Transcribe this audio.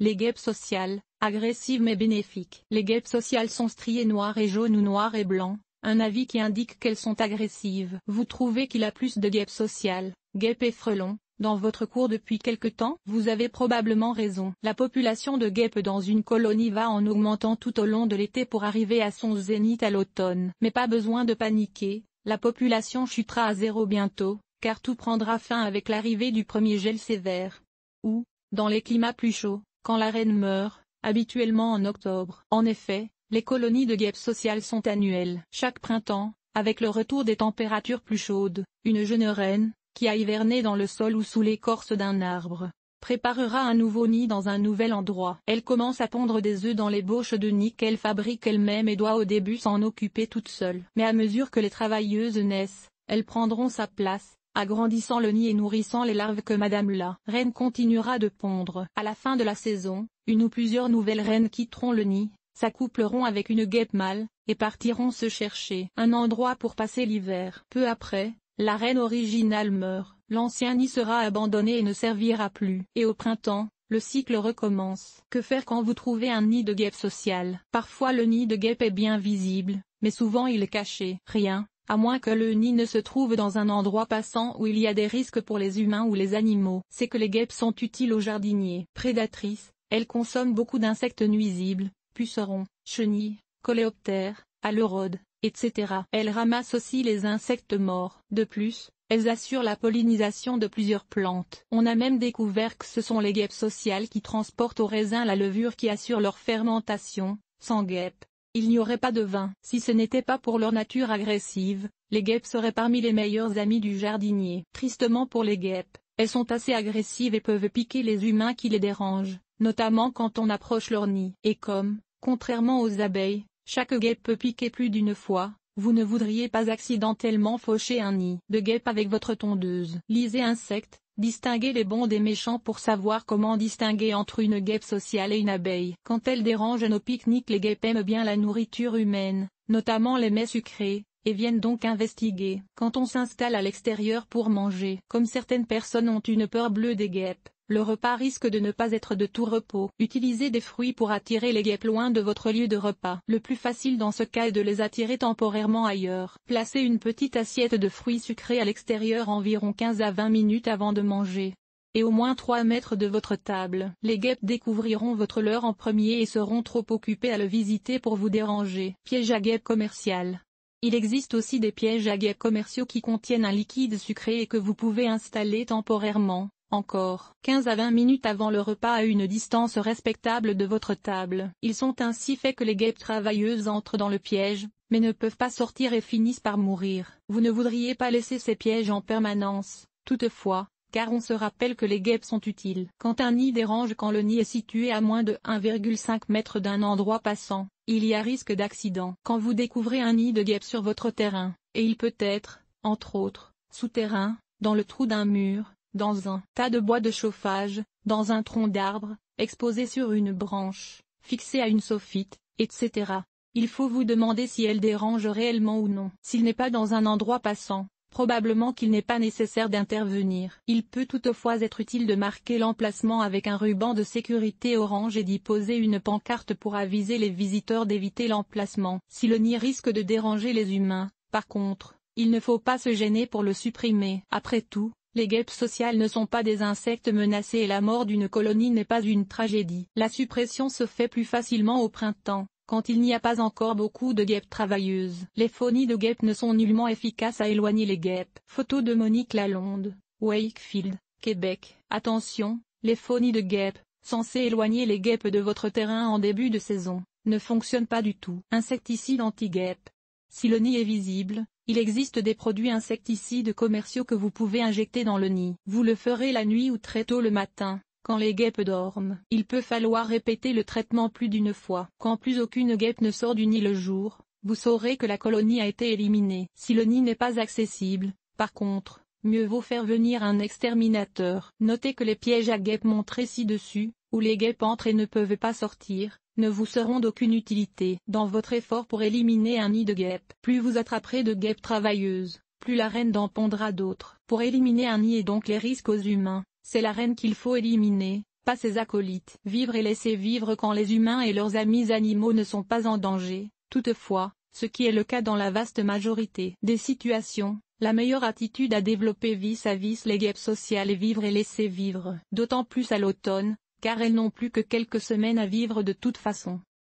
Les guêpes sociales, agressives mais bénéfiques. Les guêpes sociales sont striées noir et jaune ou noir et blanc, un avis qui indique qu'elles sont agressives. Vous trouvez qu'il y a plus de guêpes sociales, guêpes et frelons, dans votre cour depuis quelque temps? Vous avez probablement raison. La population de guêpes dans une colonie va en augmentant tout au long de l'été pour arriver à son zénith à l'automne. Mais pas besoin de paniquer, la population chutera à zéro bientôt, car tout prendra fin avec l'arrivée du premier gel sévère. Ou, dans les climats plus chauds, quand la reine meurt, habituellement en octobre. En effet, les colonies de guêpes sociales sont annuelles. Chaque printemps, avec le retour des températures plus chaudes, une jeune reine, qui a hiverné dans le sol ou sous l'écorce d'un arbre, préparera un nouveau nid dans un nouvel endroit. Elle commence à pondre des œufs dans les bauches de nid qu'elle fabrique elle-même et doit au début s'en occuper toute seule. Mais à mesure que les travailleuses naissent, elles prendront sa place, agrandissant le nid et nourrissant les larves que Madame la reine continuera de pondre. À la fin de la saison, une ou plusieurs nouvelles reines quitteront le nid, s'accoupleront avec une guêpe mâle, et partiront se chercher un endroit pour passer l'hiver. Peu après, la reine originale meurt, l'ancien nid sera abandonné et ne servira plus. Et au printemps, le cycle recommence. Que faire quand vous trouvez un nid de guêpe sociale? Parfois le nid de guêpe est bien visible, mais souvent il est caché. Rien, à moins que le nid ne se trouve dans un endroit passant où il y a des risques pour les humains ou les animaux. C'est que les guêpes sont utiles aux jardiniers. Prédatrices, elles consomment beaucoup d'insectes nuisibles, pucerons, chenilles, coléoptères, aleurodes, etc. Elles ramassent aussi les insectes morts. De plus, elles assurent la pollinisation de plusieurs plantes. On a même découvert que ce sont les guêpes sociales qui transportent au raisin la levure qui assure leur fermentation. Sans guêpes, il n'y aurait pas de vin. Si ce n'était pas pour leur nature agressive, les guêpes seraient parmi les meilleurs amis du jardinier. Tristement pour les guêpes, elles sont assez agressives et peuvent piquer les humains qui les dérangent, notamment quand on approche leur nid. Et comme, contrairement aux abeilles, chaque guêpe peut piquer plus d'une fois, vous ne voudriez pas accidentellement faucher un nid de guêpe avec votre tondeuse. Lisez Insectes, distinguez les bons des méchants pour savoir comment distinguer entre une guêpe sociale et une abeille. Quand elles dérangent nos pique-niques, les guêpes aiment bien la nourriture humaine, notamment les mets sucrés, et viennent donc investiguer. Quand on s'installe à l'extérieur pour manger, comme certaines personnes ont une peur bleue des guêpes, le repas risque de ne pas être de tout repos. Utilisez des fruits pour attirer les guêpes loin de votre lieu de repas. Le plus facile dans ce cas est de les attirer temporairement ailleurs. Placez une petite assiette de fruits sucrés à l'extérieur environ 15 à 20 minutes avant de manger, et au moins 3 mètres de votre table. Les guêpes découvriront votre leurre en premier et seront trop occupées à le visiter pour vous déranger. Piège à guêpes commercial. Il existe aussi des pièges à guêpes commerciaux qui contiennent un liquide sucré et que vous pouvez installer temporairement, encore 15 à 20 minutes avant le repas à une distance respectable de votre table. Ils sont ainsi faits que les guêpes travailleuses entrent dans le piège, mais ne peuvent pas sortir et finissent par mourir. Vous ne voudriez pas laisser ces pièges en permanence, toutefois, car on se rappelle que les guêpes sont utiles. Quand un nid dérange, quand le nid est situé à moins de 1,5 m d'un endroit passant, il y a risque d'accident. Quand vous découvrez un nid de guêpes sur votre terrain, et il peut être, entre autres, souterrain, dans le trou d'un mur, dans un tas de bois de chauffage, dans un tronc d'arbre, exposé sur une branche, fixé à une soffite, etc. Il faut vous demander si elle dérange réellement ou non. S'il n'est pas dans un endroit passant, probablement qu'il n'est pas nécessaire d'intervenir. Il peut toutefois être utile de marquer l'emplacement avec un ruban de sécurité orange et d'y poser une pancarte pour aviser les visiteurs d'éviter l'emplacement. Si le nid risque de déranger les humains, par contre, il ne faut pas se gêner pour le supprimer. Après tout, les guêpes sociales ne sont pas des insectes menacés et la mort d'une colonie n'est pas une tragédie. La suppression se fait plus facilement au printemps, quand il n'y a pas encore beaucoup de guêpes travailleuses. Les faux nids de guêpes ne sont nullement efficaces à éloigner les guêpes. Photo de Monique Lalonde, Wakefield, Québec. Attention, les faux nids de guêpes, censés éloigner les guêpes de votre terrain en début de saison, ne fonctionnent pas du tout. Insecticide anti-guêpes. Si le nid est visible, il existe des produits insecticides commerciaux que vous pouvez injecter dans le nid. Vous le ferez la nuit ou très tôt le matin, quand les guêpes dorment. Il peut falloir répéter le traitement plus d'une fois. Quand plus aucune guêpe ne sort du nid le jour, vous saurez que la colonie a été éliminée. Si le nid n'est pas accessible, par contre, mieux vaut faire venir un exterminateur. Notez que les pièges à guêpes montrés ci-dessus, où les guêpes entrent et ne peuvent pas sortir, ne vous seront d'aucune utilité. Dans votre effort pour éliminer un nid de guêpes, plus vous attraperez de guêpes travailleuses, plus la reine en pondra d'autres. Pour éliminer un nid et donc les risques aux humains, c'est la reine qu'il faut éliminer, pas ses acolytes. Vivre et laisser vivre quand les humains et leurs amis animaux ne sont pas en danger, toutefois, ce qui est le cas dans la vaste majorité des situations. La meilleure attitude à développer vis-à-vis les guêpes sociales est vivre et laisser vivre. D'autant plus à l'automne, car elles n'ont plus que quelques semaines à vivre de toute façon.